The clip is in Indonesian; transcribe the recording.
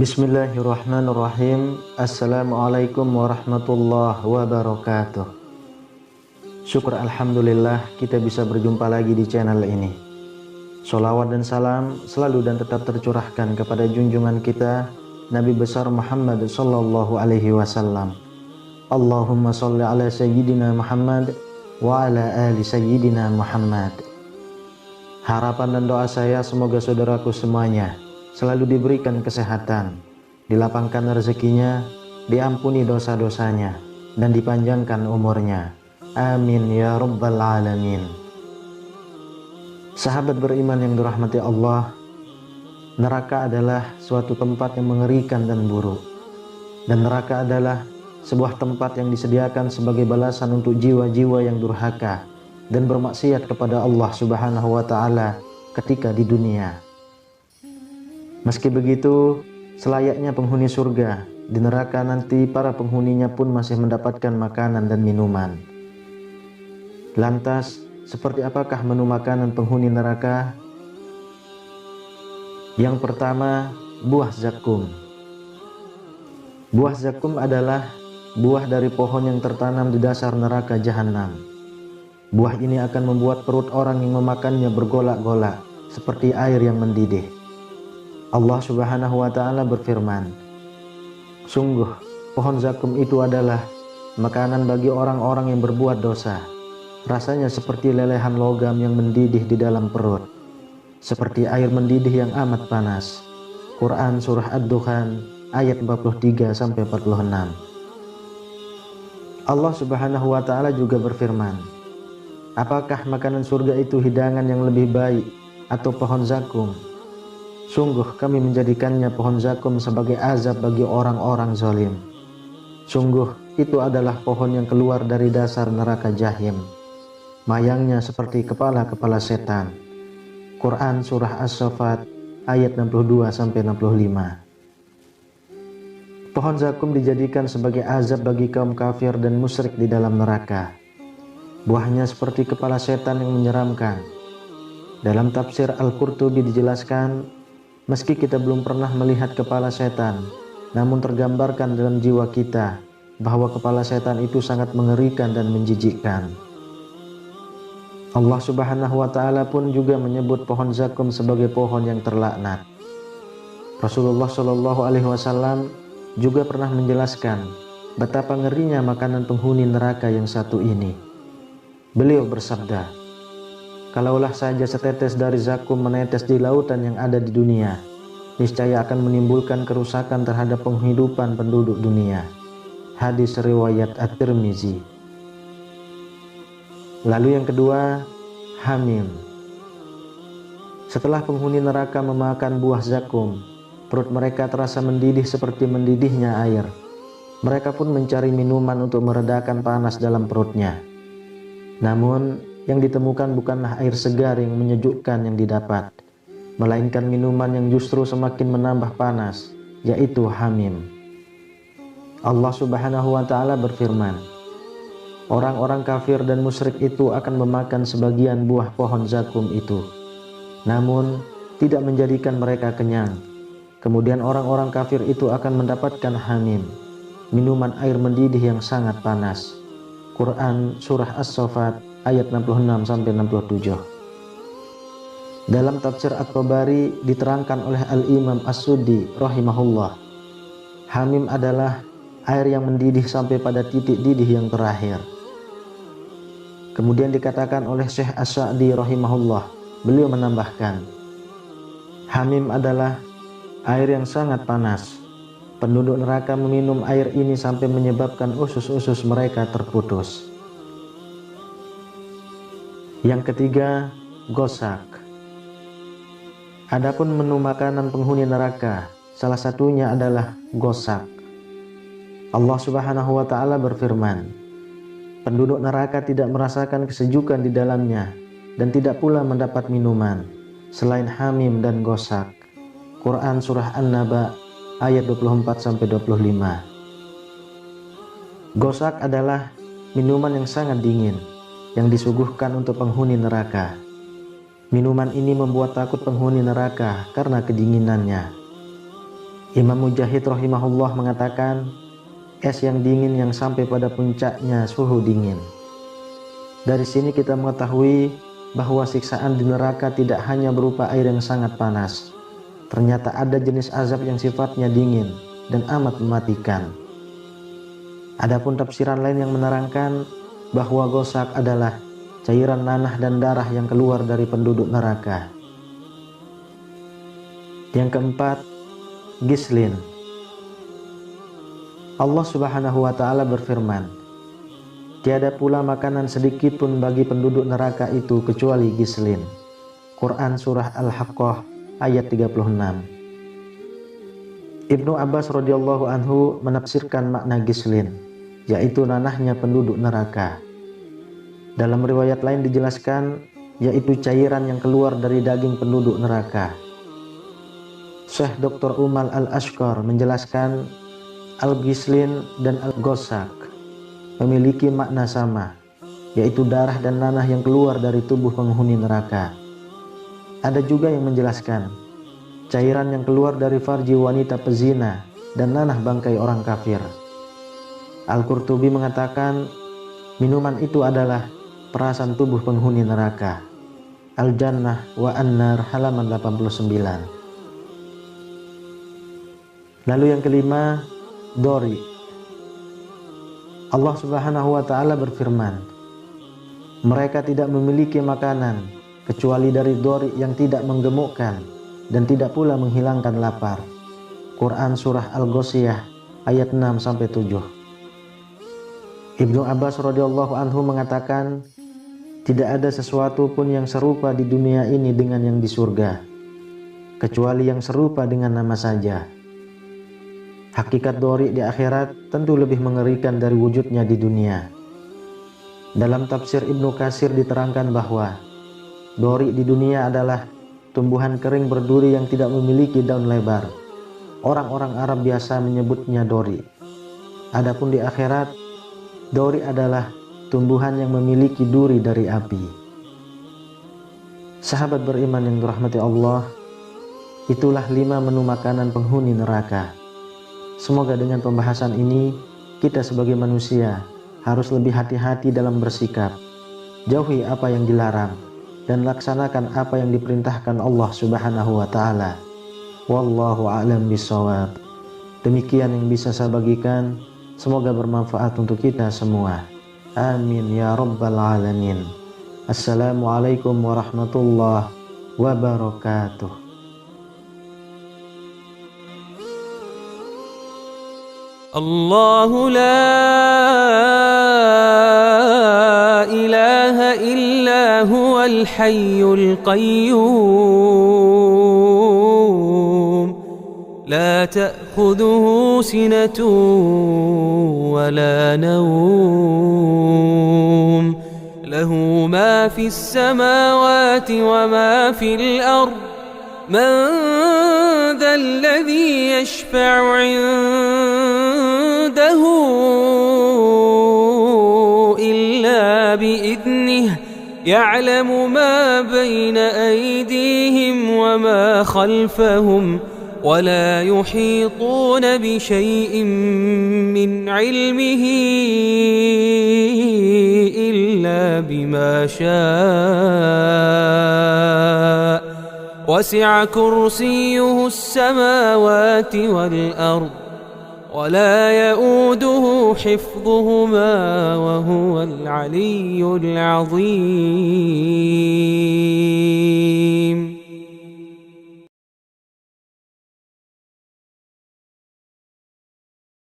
Bismillahirrahmanirrahim. Assalamualaikum warahmatullahi wabarakatuh. Syukur alhamdulillah kita bisa berjumpa lagi di channel ini. Sholawat dan salam selalu dan tetap tercurahkan kepada junjungan kita Nabi besar Muhammad sallallahu alaihi wasallam. Allahumma sholli ala sayyidina Muhammad wa ala ali sayyidina Muhammad. Harapan dan doa saya semoga saudaraku semuanya selalu diberikan kesehatan, dilapangkan rezekinya, diampuni dosa-dosanya, dan dipanjangkan umurnya. Amin ya rabbal alamin. Sahabat beriman yang dirahmati Allah, neraka adalah suatu tempat yang mengerikan dan buruk. Dan neraka adalah sebuah tempat yang disediakan sebagai balasan untuk jiwa-jiwa yang durhaka dan bermaksiat kepada Allah Subhanahu wa Ta'ala ketika di dunia. Meski begitu, selayaknya penghuni surga, di neraka nanti para penghuninya pun masih mendapatkan makanan dan minuman. Lantas, seperti apakah menu makanan penghuni neraka? Yang pertama, buah zakum. Buah zakum adalah buah dari pohon yang tertanam di dasar neraka jahanam. Buah ini akan membuat perut orang yang memakannya bergolak-golak, seperti air yang mendidih. Allah Subhanahu wa Ta'ala berfirman, sungguh pohon zakum itu adalah makanan bagi orang-orang yang berbuat dosa. Rasanya seperti lelehan logam yang mendidih di dalam perut, seperti air mendidih yang amat panas. Quran Surah Ad-Dukhan ayat 43-46. Allah Subhanahu wa Ta'ala juga berfirman, apakah makanan surga itu hidangan yang lebih baik atau pohon zakum? Sungguh kami menjadikannya pohon zakum sebagai azab bagi orang-orang zalim. Sungguh itu adalah pohon yang keluar dari dasar neraka jahim. Mayangnya seperti kepala-kepala setan. Quran Surah As-Saffat ayat 62-65. Pohon zakum dijadikan sebagai azab bagi kaum kafir dan musyrik di dalam neraka. Buahnya seperti kepala setan yang menyeramkan. Dalam tafsir Al-Qurtubi dijelaskan, meski kita belum pernah melihat kepala setan, namun tergambarkan dalam jiwa kita bahwa kepala setan itu sangat mengerikan dan menjijikkan. Allah Subhanahu wa Ta'ala pun juga menyebut pohon zakum sebagai pohon yang terlaknat. Rasulullah Shallallahu alaihi wasallam juga pernah menjelaskan betapa ngerinya makanan penghuni neraka yang satu ini. Beliau bersabda, kalaulah saja setetes dari zakum menetes di lautan yang ada di dunia, niscaya akan menimbulkan kerusakan terhadap penghidupan penduduk dunia. Hadis riwayat At-Tirmizi. Lalu yang kedua, hamim. Setelah penghuni neraka memakan buah zakum, perut mereka terasa mendidih seperti mendidihnya air. Mereka pun mencari minuman untuk meredakan panas dalam perutnya. Namun, yang ditemukan bukanlah air segar yang menyejukkan yang didapat, melainkan minuman yang justru semakin menambah panas, yaitu hamim. Allah Subhanahu wa Ta'ala berfirman, orang-orang kafir dan musyrik itu akan memakan sebagian buah pohon zakum itu, namun tidak menjadikan mereka kenyang. Kemudian orang-orang kafir itu akan mendapatkan hamim, minuman air mendidih yang sangat panas. Quran Surah As-Saffat ayat 66-67. Dalam tafsir At-Tabari diterangkan oleh Al-Imam As-Suddi rahimahullah, hamim adalah air yang mendidih sampai pada titik didih yang terakhir. Kemudian dikatakan oleh Syekh As-Sa'di rahimahullah, beliau menambahkan, hamim adalah air yang sangat panas. Penduduk neraka meminum air ini sampai menyebabkan usus-usus mereka terputus. Yang ketiga, gosak. Adapun menu makanan penghuni neraka, salah satunya adalah gosak. Allah Subhanahu wa Ta'ala berfirman, penduduk neraka tidak merasakan kesejukan di dalamnya dan tidak pula mendapat minuman selain hamim dan gosak. Quran Surah An-Naba ayat 24-25. Gosak adalah minuman yang sangat dingin yang disuguhkan untuk penghuni neraka. Minuman ini membuat takut penghuni neraka karena kedinginannya. Imam Mujahid rahimahullah mengatakan, es yang dingin yang sampai pada puncaknya suhu dingin. Dari sini kita mengetahui bahwa siksaan di neraka tidak hanya berupa air yang sangat panas. Ternyata ada jenis azab yang sifatnya dingin dan amat mematikan. Adapun tafsiran lain yang menerangkan bahwa ghosak adalah cairan nanah dan darah yang keluar dari penduduk neraka. Yang keempat, gislin. Allah Subhanahu wa Ta'ala berfirman, tiada pula makanan sedikit pun bagi penduduk neraka itu kecuali gislin. Quran Surah Al-Haqqah ayat 36. Ibnu Abbas radhiyallahu anhu menafsirkan makna gislin, yaitu nanahnya penduduk neraka. Dalam riwayat lain dijelaskan, yaitu cairan yang keluar dari daging penduduk neraka. Syekh Dr. Umal Al-Ashqar menjelaskan, al-gislin dan al-ghosak memiliki makna sama, yaitu darah dan nanah yang keluar dari tubuh penghuni neraka. Ada juga yang menjelaskan cairan yang keluar dari farji wanita pezina dan nanah bangkai orang kafir. Al-Qurtubi mengatakan minuman itu adalah perasan tubuh penghuni neraka. Al-Jannah wa An-Nar halaman 89. Lalu yang kelima, dori. Allah Subhanahu wa Ta'ala berfirman, mereka tidak memiliki makanan kecuali dari dori yang tidak menggemukkan dan tidak pula menghilangkan lapar. Quran Surah Al-Ghoshiyah ayat 6-7. Ibnu Abbas radhiyallahu anhu mengatakan, tidak ada sesuatu pun yang serupa di dunia ini dengan yang di surga, kecuali yang serupa dengan nama saja. Hakikat dori di akhirat tentu lebih mengerikan dari wujudnya di dunia. Dalam tafsir Ibnu Katsir diterangkan bahwa dori di dunia adalah tumbuhan kering berduri yang tidak memiliki daun lebar. Orang-orang Arab biasa menyebutnya dori. Adapun di akhirat, dori adalah tumbuhan yang memiliki duri dari api. Sahabat beriman yang dirahmati Allah, itulah 5 menu makanan penghuni neraka. Semoga dengan pembahasan ini, kita sebagai manusia harus lebih hati-hati dalam bersikap. Jauhi apa yang dilarang dan laksanakan apa yang diperintahkan Allah Subhanahu wa Ta'ala. Wallahu a'lam bishawab. Demikian yang bisa saya bagikan, semoga bermanfaat untuk kita semua. Amin ya rabbal alamin. Assalamualaikum warahmatullahi wabarakatuh. الله لا إله إلا هو الحي القيوم لا تأخذه سنة ولا نوم له ما في السماوات وما في الأرض من ذا الذي يشفع عنده إلا بإذنه يعلم ما بين أيديهم وما خلفهم ولا يحيطون بشيء من علمه إلا بما شاء وسع كرسيه السماوات والأرض ولا يؤوده حفظهما وهو العلي العظيم.